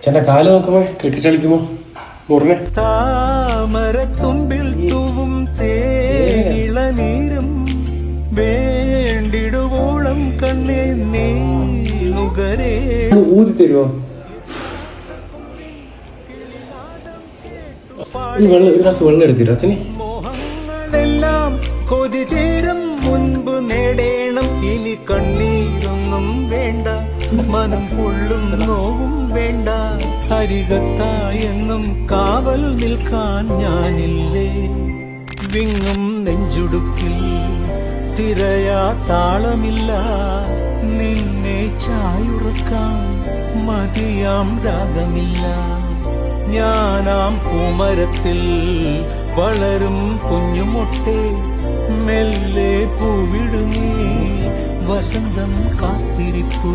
ചേട്ടാ കാല് നോക്കുമ്പോ ക്രിക്കറ്റ് കളിക്കുമ്പോ മുറിനെ താമരത്തുമ്പിൽ തൂവും തേനിളനീരും വേണ്ടിടുവോളം കണ്ണേ നീ നുകരേ. ഊതി തരുമോ? ഒരു ഗ്ലാസ് വെള്ളം എടുത്തിരോ അച്ഛനെ? മോഹങ്ങളെല്ലാം കൊതി തീരും മുൻപ് നേടേണം. ഇനി കണ്ണീരൊന്നും വേണ്ട, മനം പൊള്ളും നോവും വേണ്ട. അരികത്തായെന്നും കാവൽ നിൽക്കാൻ ഞാനില്ലേ. വിങ്ങും നെഞ്ചുടുക്കിൽ തിരയാ താളമില്ല. നിന്നെ ചായുറക്കാൻ മതിയാം രാഗമില്ല. ഞാനാം പൂമരത്തിൽ വളരും കുഞ്ഞുമൊട്ടെ, മെല്ലെ പൂവിടുന്നേ വസന്തം കാത്തിരിപ്പൂ.